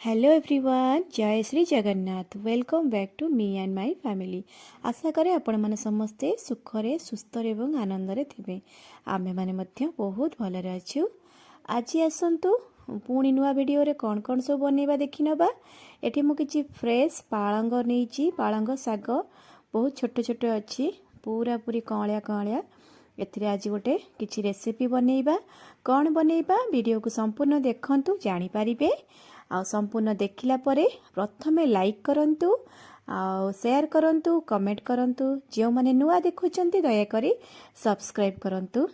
Hello everyone, जय Shri Jagannath. Welcome back to me and my family. आशा करे आपण माने समस्ते सुखरे सुस्थरे एवं आनंदरे थिबे। आमे माने मध्य बहुत भलरे अछु। आज आसंतु पुणी नुआ वीडियो रे कौन कौन सब बनैबा देखि नबा। एठी मु किछि फ्रेश पालंग नेइछि। पालंग साग बहुत छोट छोट अछि, पूरा पूरी कळिया कळिया। एथिरे आज गोटे किछि रेसिपी बनैबा। कौन बनैबा वीडियो को संपूर्ण देखंतु जानि परिबे। आ संपूर्ण देखिला परे प्रथमे लाइक करंतु, आ शेयर करंतु, कमेंट करंतु। जो माने नुआ देखुचंती दया करी सब्सक्राइब करंतु।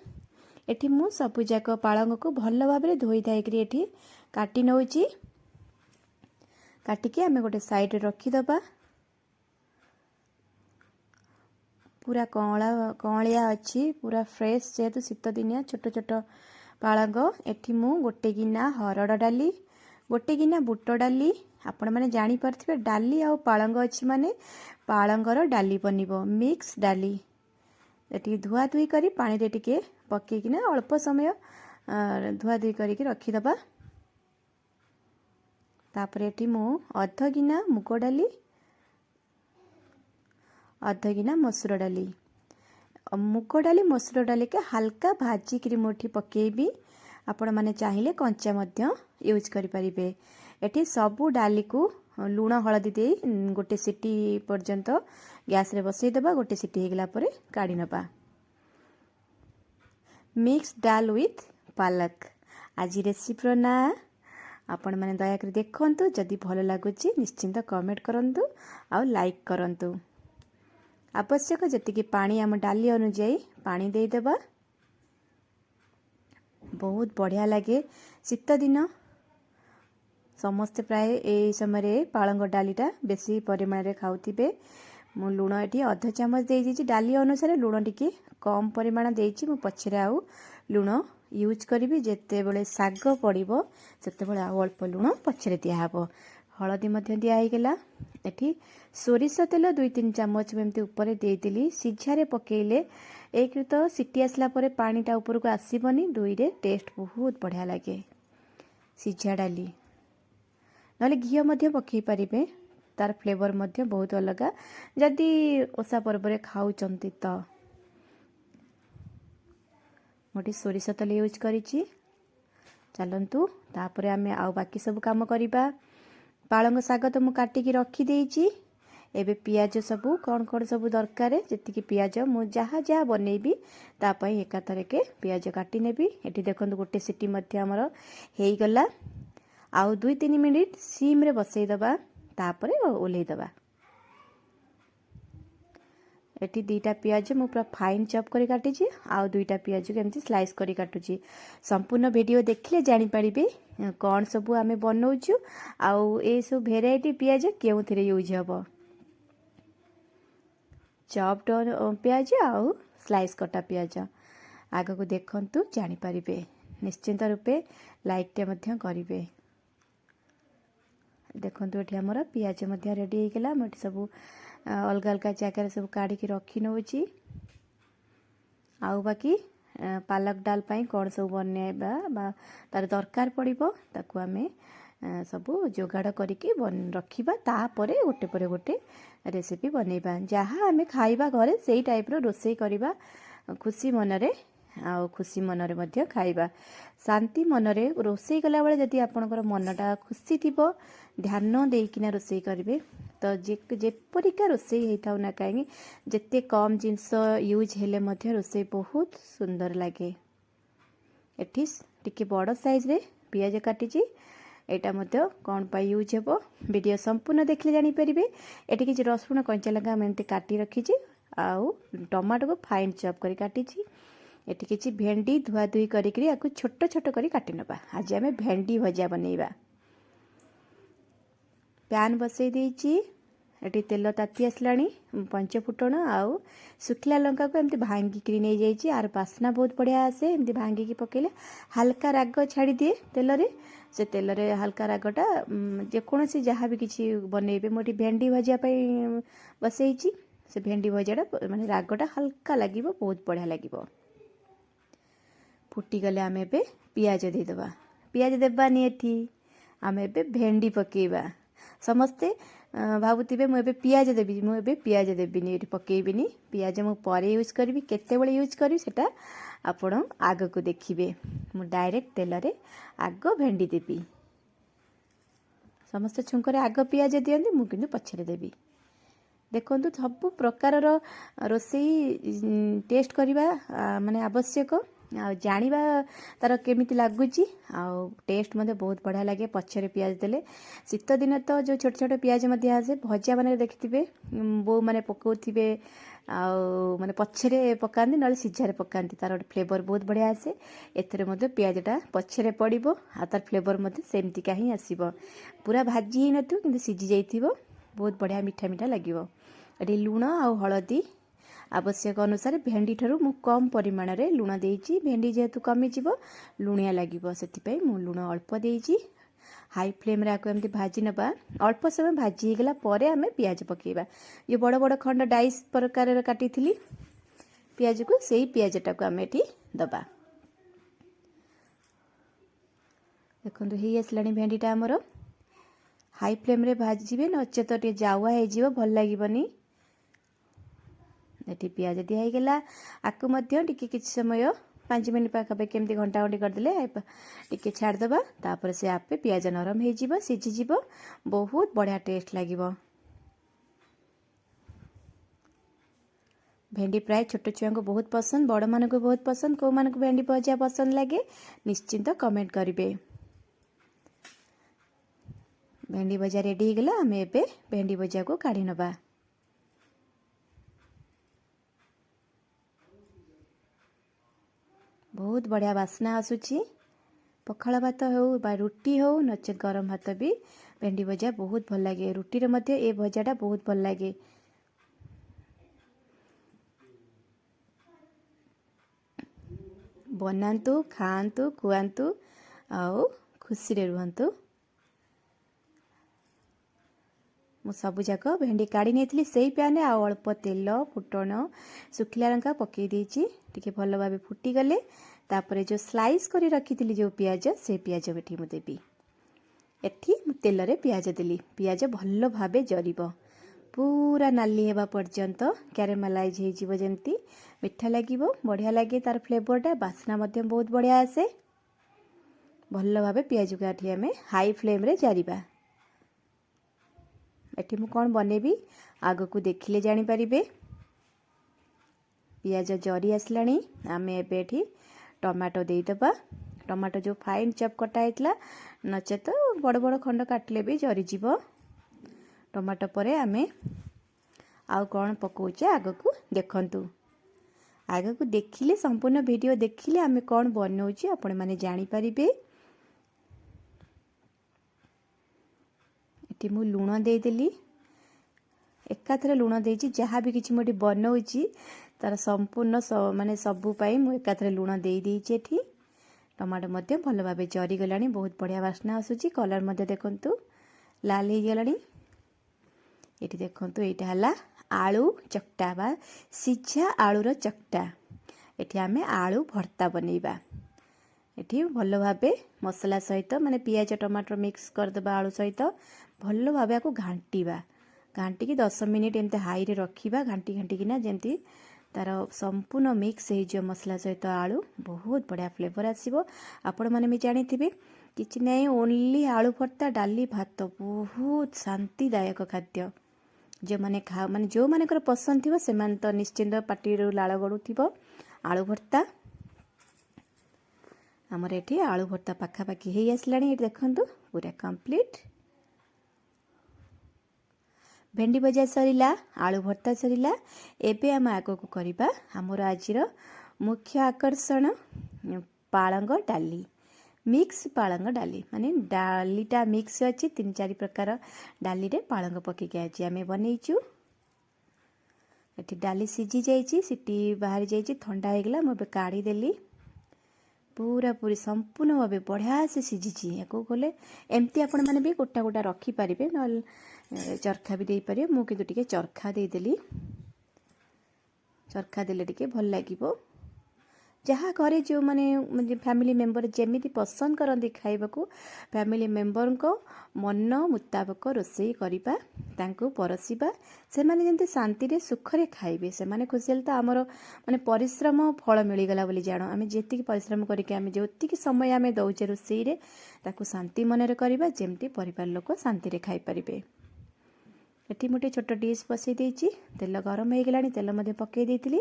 एठी मु सबु जाक पालंग को भल भाबरे धोई धाई करी एठी काटी नउची। काटिके आमे गोटे साइड रे रखी दबा। पूरा कळिया अछि, पूरा फ्रेश जेतु शीत दिनिया छोट छोट पालंग। एठी मु गोटे गिना हरड़ डाली, गोटे गिना बुट डाली। आपण माने जानी परथिबे डाली आ पालंग अछि माने पालंगर डाली बनिबो, मिक्स डाली। एटी धुआ धुई करी पानी रे टिके पक्के किना अल्प समय धुआ धुई करी के रखी दबा। तापरे एटी मु अध गिना मुग डाली, अध गिना मसूर डाली। मुग डाली मसूर डाली के हल्का भाजी करी मोठी पकेबी। आपण माने चाहिले कंचा मध्य यूज करि परिबे। एठी सबु डाली को लूण हळदी दे गोटे सिटी पर्यंत गैस रे बसई देबा। गोटे सिटी हे गेला परे काढी नबा। मिक्स डाल विथ पालक आज रेसिपी रो ना आपण माने दया कर देखंतु। जदि भलो लागुची निश्चिंत कमेंट करंतु आ लाइक करंतु। आवश्यक जति पानी हम डाली अनुଯାयी पानी दे देबा। बहुत बढ़िया लगे शीत दिन समस्ते प्राय ए समय पालंग डालीटा बेसी परिमाण रे खाउथिबे। मु लूण एठी अध चामच दे दीची। डाली अनुसार लूण टिके कम परिमाण देइची। मु पछरे आउ लूण यूज करिवि। जेते बेले साग पड़िबो सेते बेले आउ अल्प लूण पछरे दिया हबो। हळदी मध्य दिया हे गेला। एठी सोरिष तेल 2-3 चामच एमती ऊपर दे दिली। सिझारे पकेइले एक तो सिटी आसला परे पानीटा ऊपर को आसीबनी, दुई रे टेस्ट बहुत बढ़िया लगे। सिझा डाली नले घियो मध्य पकई पारिबे, तार फ्लेवर मध्य बहुत अलगा जदि ओसा पर्व रे खाउचंती तो। मोटी सोरिष तेल यूज करिछि। चलंतु तापरे आमे आउ बाकी सब काम करिबा। पालंग साग तो मु काटी की रखी देइछि। एबे पियाज सबू कौन कौन सबू दरकार जेतिकी पियाज मु जहा जहा बनैबी ता पई एकाथरे के पियाज काटी नेबी। एठी देखंतु गोटे सिटी मध्य हमर हेई गला। आउ 2-3 मिनिट सिम रे बसई दबा। तापरे ओल्हेई दबा। एठी 2टा पियाज मु पूरा फाइन चॉप करी काटिछि। आउ 2टा पियाज के एमती स्लाइस करी काटुछि। संपूर्ण वीडियो देखले जानि परिबे कौन सबू आमे बनौछु आउ ए सब वेराइटी पियाज केउथरे यूज हबो। चॉप्ड प्याज आउ स्लाइस कटा प्याज आग को देखंतु जानि परिबे। निश्चिंत रूपे लाइक टे मध्य करिवे। देखंतु एठी हमर प्याज मध्य रेडी हे गेला। मट सब अलग अलग जगह सब काढी के रखी नउची। आउ बाकी पालक डाल पई कोन सब बनेबा बा तार दरकार पड़िबो ताकू आमे सबू जोगाड़ करिके रखिबा। तापरे गोटे परे गोटे रेसिपी बनैबा। जहाँ आमे खाइबा घरे सेई टाइप रो रोसई करिबा। खुशी मनरे आ खुशी मनरे मध्य खाइबा। शांति मनरे रोसई कला बेले जदि आपनकर मनटा खुशी थिबो, ध्यान देइकिना रोसई करिवे तो जेपरिका रोसई हेइथाउ ना काहे जेते कम जिंस यूज हेले मध्य रोसई बहुत सुंदर लागे। एठी टिके बड़ साइज रे पियाज काटिची। एटा मध्य कौन पाई यूज हेबो वीडियो संपूर्ण देखले जानि परिबे। एठी किछि रसुण कंचा लंका मेंते काटी रखिछि। आउ टमाटो को फाइन चॉप करी काटिछि। एठी किछि भेंडी धुआ धुई करी करी आकु छोट छोट करी काटी नबा। आज हमें भेंडी भजिया बनैबा। पैन बसई देइछि। एठी तेल ताती आसलाणी। 5 फुटण आउ सुखला लंका को एमती भांगी करी नै जाइछि। आर बासना बहुत बढ़िया आसे। एमती भांगी की पकेले हल्का राग छाड़ी दिए तेल रे। से तेल रे हल्का रागटा जे कोनोसी जहाँ भी किछि बनैबे। मोटी भेंडी भजिया पई बसैछि। से भेंडी भजियाटा माने रागटा हल्का लागिबो, बहुत बढ़िया लागिबो। फुटी गले आमे बे पियाज दे देबा। पियाज देबानी एठी आम ए भेंडी पकेबा समस्ते भावुवे मुझे पियाज देवी मुझे पियाज देविनी ये पकेबिनी पियाज मुझे यूज करी केत यूज करी सेटा आपण आग को देखिए मु डायरेक्ट तेल रे आग भेंडी देवी समस्त छुंकरे आग पियाज दियंती मु किंतु पछरे देवी देखो सब प्रकार रोसई टेस्ट करवा माने आवश्यक जानिबा तार केमिति लागुची टेस्ट मते बहुत बढ़िया लगे पछरे पियाज देले शीत दिन तो जो छोट छोट पियाज मते आसे भजा माने देखिथिबे बो माने पकोथिबे माने पछरे पकांदी नले सिझारे पकांदी तार फ्लेवर बहुत बढ़िया आसे एथरे मते पियाजटा पछरे पड़िबो आ तार फ्लेवर मते सेमति काहे आसीबो पूरा भाजी ही नथु किंतु सिझी जाइथिबो बहुत बढ़िया मीठा मीठा लागिबो एटी लूण आ हळदी आवश्यक अनुसार भेंडी ठारू मु कम परिमाण रे लूण देइची भेंडी जेहेतु कमी जीवो लुणिया लागिबो सेति पई मु लूण अल्प देइची हाई फ्लेम रे आको एमती भाजी नबा अल्प समय भाजी हे गला परे हमें प्याज पकेबा ये बड़ बड़ खंड डाइस प्रकार रे काटी थिली प्याज को सेही प्याजटा को हमें एठी दबा देखंतु हे असलानी भेंडीटा हमरो हाई फ्लेम रे भाजीबे नचेत टे जावा हे जीवो भल लागिबनी एटी प्याज दिया ही गला आकु मध्य टिके किछ समय 5 मिनिट पाखापे केमती घंटा घंटी करदेले टिके छाड़ दबा तापर से आपे प्याज नरम हे जीवो सिझी जीवो बहुत बढ़िया टेस्ट लागिबो भेंडी प्राय छोट छुआ को बहुत पसंद बड़ मान को बहुत पसंद को मान को भेंडी भजा पसंद लगे निश्चिंत कमेंट करिवे भेंडी भजा रेडी हो गला हमें एबे भेंडी भजा को काढ़ी नबा बहुत बढ़िया बास्ना आसुची पखाला भात हो बा रुटी हो नचेत गरम भात भी भेंडी भजा बहुत भल लगे रुटी रे मध्य ए भजाटा बहुत भल लगे बनातु खातु खुआतु आउ खुशी रे रुहतु मु सबु जाक भेंडी काढ़ी नहीं से पैन आ अल्प तेल फुटण सुखिला लंका पकई देची टिके भल भाव फुटी गले तापरे जो स्लाइस करी रखी जो पियाज से पियाज एठी मु देबी एठी मु तेल रे पियाज देली पियाज भल भाव जरिबो पूरा नाली हेबा पर्यंत कैरेमलाइज हे जीवो जेंती मिठा लागिबो बढ़िया लागे तार फ्लेवरटा बास्ना मध्य बहुत बढ़िया आसे भल भाव पियाज को आठी हमें हाई फ्लेम रे जारिबा एठी मु कौन बनेबी आग को देखिले जानी परिबे पियाज जरी आसलानी आमे एबे एठी टमाटो देई दबा टमाटो जो फाइन चॉप कटा हेतला नचे तो बड़ बड़ खंड काटले भी जरी जीवो टमाटो परे आमे आउ कौन पकोचे आग को देखंतु आग को देखिले संपूर्ण वीडियो देखिले आमे कौन बनौची आपण माने जानी परिबे एटी मु लूण दे देली एकाथरे लूण देची जहाँ भी किछि मोटी बनौची तार संपूर्ण माने सबु पाई मु एकाथरे लूण दे देची एठी टमाटो मध्य भल भाबे जरी गलानी बहुत बढ़िया बास्ना आसुची कलर मध्य देखंतु लाल हे गलानी एठी देखंतु एटा हला आलू चकटा बा सिझा आलूर चकटा एठी आमे आलू भर्ता बनेबा एठी भल भाबे मसला सहित माने पियाज टमाटर मिक्स कर दबा आलू सहित भल भाबे को घांटीबा घांटी की 10 मिनिट एमते हाई रे रखिबा घांटी घांटी किना जेमती तार संपूर्ण मिक्स हे जो मसला सहित आलू बहुत बढ़िया फ्लेवर आसीबो आपण माने भी जानिथिबे किछि नै ओनली आलू भर्ता डाली भात बहुत शांतिदायक खाद्य जो माने खा माने जो माने पसंद थिबो से मान तो निश्चिंत पाटी रो लाळ गडुथिबो आलू भर्ता हमर एठी आलू भर्ता पाखा पाखी हे आसलानी एठी देखंतु पूरा कंप्लीट भेंडी भजा सरिला आलू भर्ता सरिला एबे हम आगो को करिबा हमर आजिर मुख्य आकर्षण पालंग डाली मिक्स पालंग डाली माने डालीटा मिक्स अछि 3-4 प्रकार डाली रे पालंग पके के आज हमें बनैचू एठी डाली सिझी जाइची सिटी बाहर जाइची ठंडा हे गला मबे काढी देली पूरा पूरी संपूर्ण भाव बढ़िया से सिझी याको गले एमती आपण माने भी गोटा गोटा रखी पारिबे न चरखा भी दे पारे मु किंतु टिके चरखा दे देली चरखा देले टिके भल लागिबो जहाँ घरे जो माने फैमिली मेंबर जेमिति पसंद करती खाइबाकू फैमिली मेंबर को मन मुताबक रोषेई करबा तांको परसिबा से माने जेंते शांति रे सुख रे खाइबे से माने खुशी तो आमर माने परिश्रम फल मिलगला बोली जानो आमे जेतिकी परिश्रम करके आमे जेतिकी समय आमे दउचे रोषेई रे ताकू शांति मन रे करबा जेमती परिवार लोक शांति रे खाइ परिबे। एठी मोटे छोट डिश बसई देइची तेल गरम हो गलानी तेल मध्ये पकई देइतिली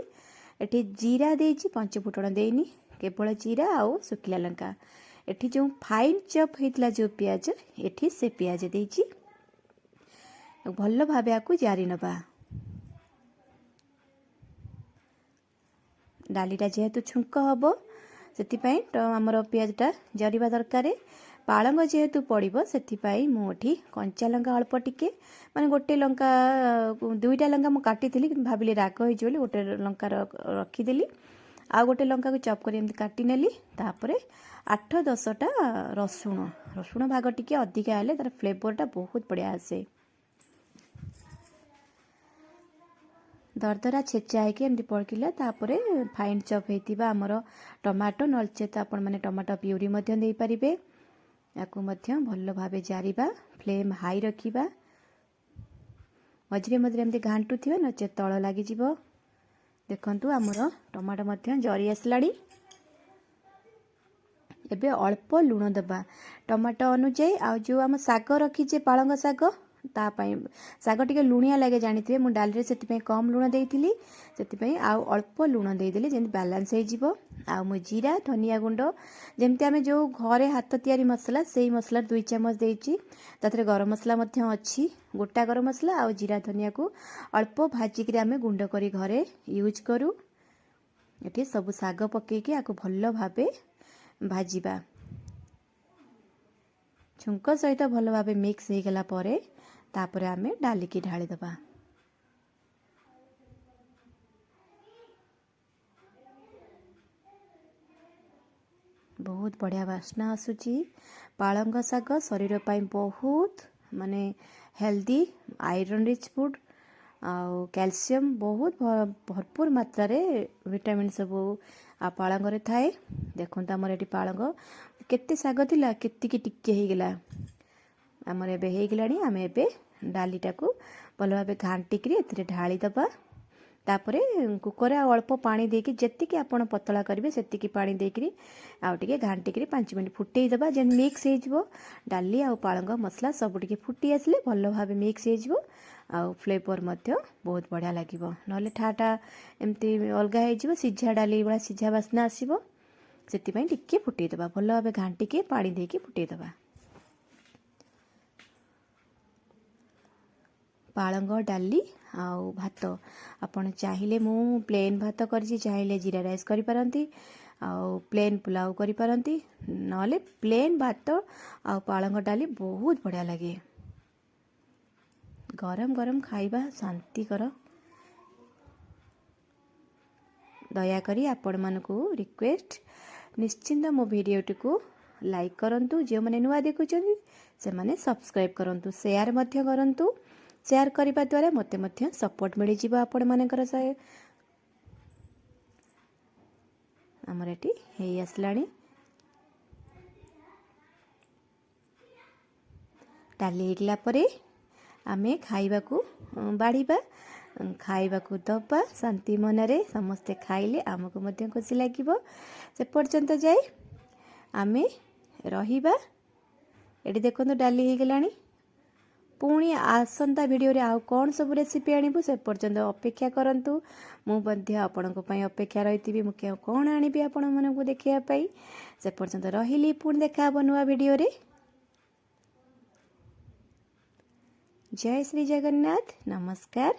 एठी जीरा देइची पंच फुटण देइनी केवल जीरा आउ सुखिला लंका एठी जो फाइन चॉप हेतला जो प्याज एठी से प्याज देइची भल्ल भाबे आकू जारी नबा। डालीटा जेहेतु छुंक हबो सेति आमर प्याजटा जरिबा दरकार पालंग जेहेतु पड़ो से मुठी कंचा लंका अल्प टिके माने गोटे लंका दुईटा लंका मु काटी भाविली राग हो गोटे लंका रखीदेली आ गोटे लंका को चॉप कर काटी नेली तापरे 8-10टा रसुण रसुण भाग टिके अधिका हेले तार फ्लेवरटा बहुत बढ़िया आसे। दरदरा छेचा है एमती पड़किला तापरे फाइन चॉप होइतिबा हमर टमाटो नलचेत आपण माने टमाटो प्यूरी मध्य देई परिबे याकू मध्य भल्ल भाबे जारिबा फ्लेम हाई रखिबा मझरे मझरे एमती घांटू थिबा नचे तळ लागि जिवो। देखंतु हमर टमाटो मध्य जरी आसलाडी एबे अल्प लूण दबा टमाटो अनुଯାयी आ जो हम साग रखीचे पालंग साग तापाई साग टिके लुणिया लगे जानिथिबे मु डाली रे सेति कम लूण देइथिली सेति आ अल्प लूण देइदेली जेंति बैलेंस हे जिवो। आ मु जीरा धनिया गुंड जेमती आमे जो घरे हाथ तैयारी मसला सेही मसला 2 चम्मच देइची तातरे गरम मसला मध्य अछि गोटा गरम मसला आ जीरा धनिया को अल्प भाजी के आमे गुंड करी घरे यूज करू। एठी सब साग पके के आको भल्ल भाबे भाजीबा छुंक सहित भल भाबे मिक्स हे गला परे तापरे आमे डाली की ढाली दबा। बहुत बढ़िया वासना आसुची पालंग साग शरीर पाई बहुत माने हेल्दी आयरन रिच फूड आउ कैल्शियम बहुत भरपूर मात्रा रे विटामिन सब आ पालंग रे थाए। देखो हमर एटी पालंग केते साग थिला केतिकी टिके हे गेला आमर एबे हे गेलानी आमे एबे डालीटा को भल भाबे घांटिकी एथिरे ढाली दबा तापरे कुकर अल्प पानी देकी जेतिकी आपण पतला करिवे सेतिकी पानी देकरी आउ टिके घांटिकी 5 मिनिट फुटेई दबा जेन मिक्स हे जिवो डाली आ पालंग मसला सब टिके फुटी आसले भल भाबे मिक्स हे जिवो आ फ्लेवर मध्य बहुत बढ़िया लागिवो नले ठाटा एमती अलगा हे जिवो सिझा डाली बळा सिझा वासना आसीबो सेति पई टिके फुटेई दबा भल भाबे घांटिकी पानी देकी फुटेई दबा। पालंग डाली आउ भात आपण चाहिए मु प्लेन भात करछि चाहिए जीरा राइस करि पारंती आउ प्लेन पुलाव करि पारंती नले प्लेन भात आउ पालंग डाली बहुत बढ़िया लगे गरम गरम खाइबा शांति कर। दया करी आपण मानको रिक्वेस्ट निश्चिंत मो वीडियोटी को लाइक करंतु जे माने नुआ देखुछन से माने सब्सक्राइब करंतु शेयर मध्य करंतु शेयर करबा द्वारा मते मध्य सपोर्ट मिल जिवो आपण मानकर सहाय। हमर एटी हे आसलाणी डाली हेगला परे आमे खाइबा को बाढ़ीबा खाइबा को दबा शांति मनरे समस्ते खाइले आमको मध्य खुशी लागिबो से पर्यंत जाय आमे रहिबा। एटी देखंतु डाली हे गेलाणी पुणी आसंता वीडियो रे आउ कौन सब रेसिपी आनिबु से पर्यंत अपेक्षा करंतु मु मध्य आपनको पई अपेक्षा रहितिबी मु कौन आनिबी आपण मनकु देखिया पई से पर्यंत रहिली पुणी देखा बनुआ वीडियो रे। जय श्री जगन्नाथ नमस्कार।